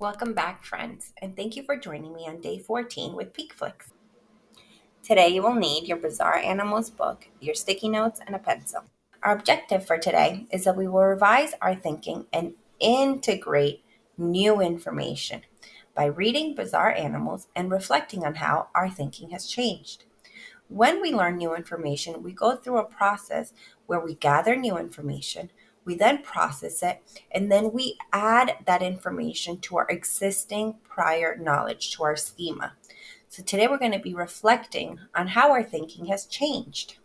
Welcome back, friends, and thank you for joining me on day 14 with Peak Flicks. Today, you will need your Bizarre Animals book, your sticky notes, and a pencil. Our objective for today is that we will revise our thinking and integrate new information by reading Bizarre Animals and reflecting on how our thinking has changed. When we learn new information, we go through a process where we gather new information, we then process it, and then we add that information to our existing prior knowledge, to our schema. So today we're going to be reflecting on how our thinking has changed.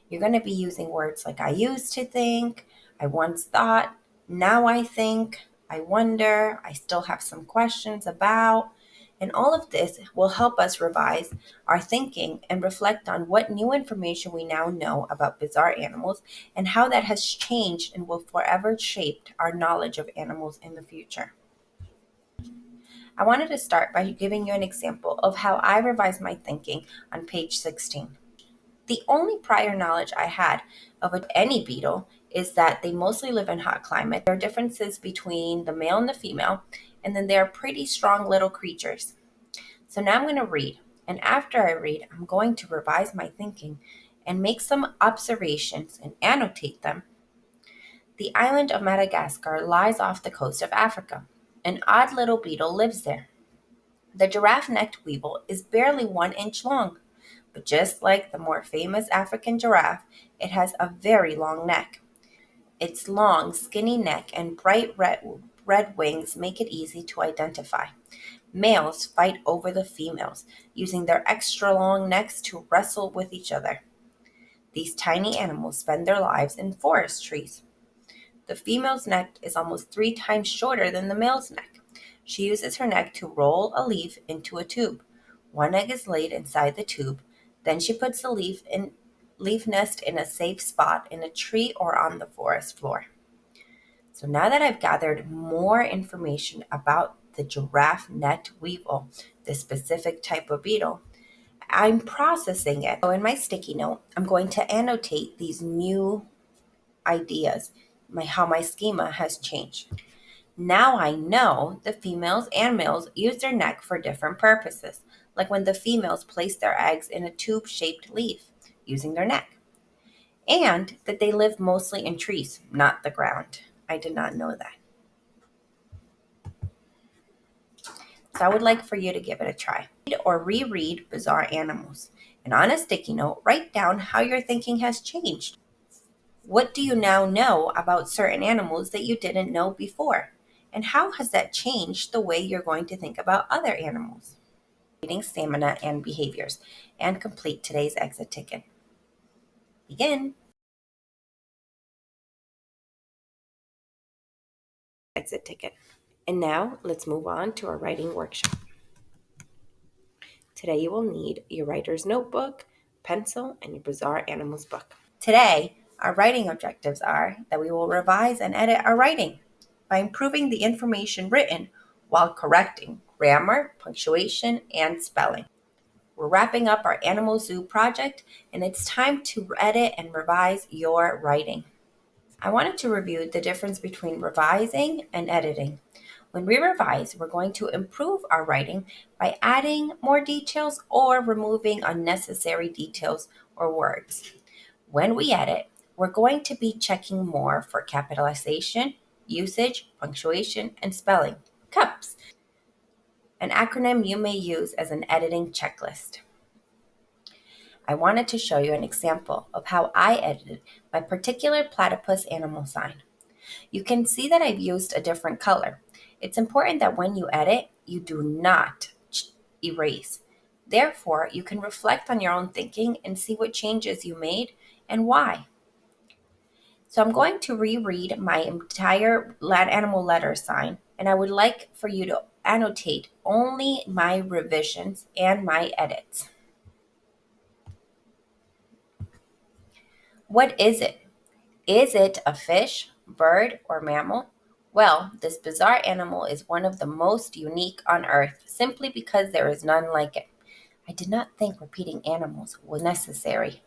You're going to be using words like I used to think, I once thought, now I think, I wonder, I still have some questions about. And all of this will help us revise our thinking and reflect on what new information we now know about bizarre animals and how that has changed and will forever shape our knowledge of animals in the future. I wanted to start by giving you an example of how I revised my thinking on page 16. The only prior knowledge I had of any beetle is that they mostly live in hot climates. There are differences between the male and the female, and then they're pretty strong little creatures. So now I'm going to read, and after I read, I'm going to revise my thinking and make some observations and annotate them. The island of Madagascar lies off the coast of Africa. An odd little beetle lives there. The giraffe-necked weevil is barely 1 inch long. But just like the more famous African giraffe, it has a very long neck. Its long, skinny neck and bright red wings make it easy to identify. Males fight over the females, using their extra long necks to wrestle with each other. These tiny animals spend their lives in forest trees. The female's neck is almost 3 times shorter than the male's neck. She uses her neck to roll a leaf into a tube. One egg is laid inside the tube. Then she puts the leaf nest in a safe spot in a tree or on the forest floor. So now that I've gathered more information about the giraffe-necked weevil, this specific type of beetle, I'm processing it. So in my sticky note, I'm going to annotate these new ideas, how my schema has changed. Now I know the females and males use their neck for different purposes, like when the females place their eggs in a tube-shaped leaf using their neck, and that they live mostly in trees, not the ground. I did not know that. So I would like for you to give it a try. Read or reread Bizarre Animals, and on a sticky note, write down how your thinking has changed. What do you now know about certain animals that you didn't know before? And how has that changed the way you're going to think about other animals? Reading stamina and behaviors, and complete today's exit ticket. Begin. Exit ticket. And now let's move on to our writing workshop. Today you will need your writer's notebook, pencil, and your Bizarre Animals book. Today, our writing objectives are that we will revise and edit our writing by improving the information written while correcting grammar, punctuation, and spelling. We're wrapping up our Animal Zoo project, and it's time to edit and revise your writing. I wanted to review the difference between revising and editing. When we revise, we're going to improve our writing by adding more details or removing unnecessary details or words. When we edit, we're going to be checking more for capitalization, usage, punctuation, and spelling. CUPS, an acronym you may use as an editing checklist. I wanted to show you an example of how I edited my particular platypus animal sign. You can see that I've used a different color. It's important that when you edit, you do not erase. Therefore, you can reflect on your own thinking and see what changes you made and why. So I'm going to reread my entire animal letter sign, and I would like for you to annotate only my revisions and my edits. What is it? Is it a fish, bird, or mammal? Well, this bizarre animal is one of the most unique on Earth simply because there is none like it. I did not think repeating animals was necessary.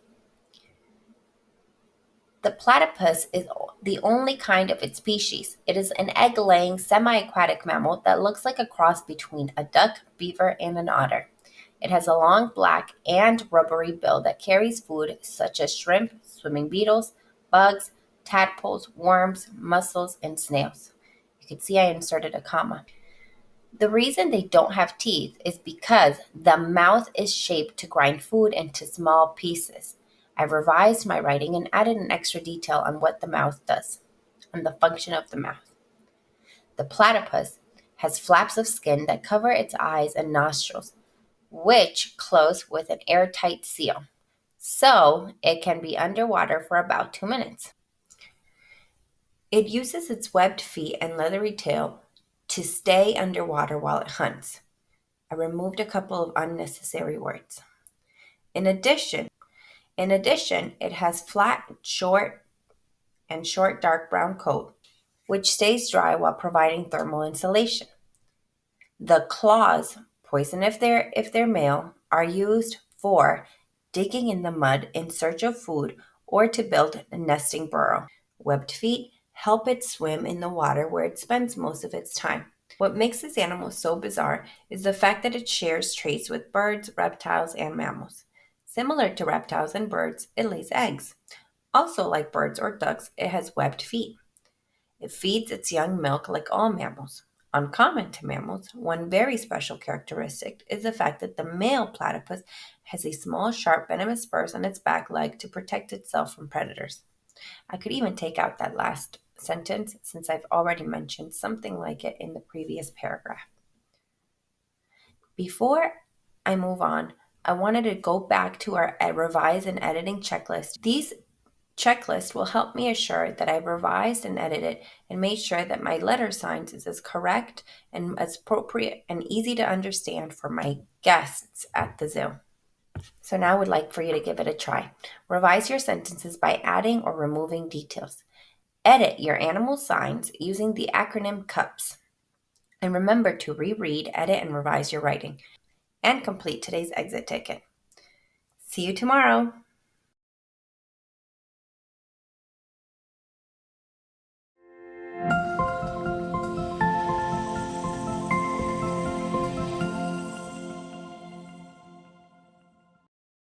The platypus is the only kind of its species. It is an egg-laying, semi-aquatic mammal that looks like a cross between a duck, beaver, and an otter. It has a long black and rubbery bill that carries food such as shrimp, swimming beetles, bugs, tadpoles, worms, mussels, and snails. You can see I inserted a comma. The reason they don't have teeth is because the mouth is shaped to grind food into small pieces. I've revised my writing and added an extra detail on what the mouth does, and the function of the mouth. The platypus has flaps of skin that cover its eyes and nostrils, which close with an airtight seal, so it can be underwater for about 2 minutes. It uses its webbed feet and leathery tail to stay underwater while it hunts. I removed a couple of unnecessary words. In addition, it has flat, short dark brown coat, which stays dry while providing thermal insulation. The claws, poison if they're male, are used for digging in the mud in search of food or to build a nesting burrow. Webbed feet help it swim in the water where it spends most of its time. What makes this animal so bizarre is the fact that it shares traits with birds, reptiles, and mammals. Similar to reptiles and birds, it lays eggs. Also, like birds or ducks, it has webbed feet. It feeds its young milk like all mammals. Uncommon to mammals, one very special characteristic is the fact that the male platypus has a small, sharp, venomous spurs on its back leg to protect itself from predators. I could even take out that last sentence since I've already mentioned something like it in the previous paragraph. Before I move on, I wanted to go back to our revise and editing checklist. These checklists will help me assure that I've revised and edited and made sure that my letter signs is as correct and as appropriate and easy to understand for my guests at the zoo. So now I would like for you to give it a try. Revise your sentences by adding or removing details. Edit your animal signs using the acronym CUPS. And remember to reread, edit, and revise your writing. And complete today's exit ticket. See you tomorrow.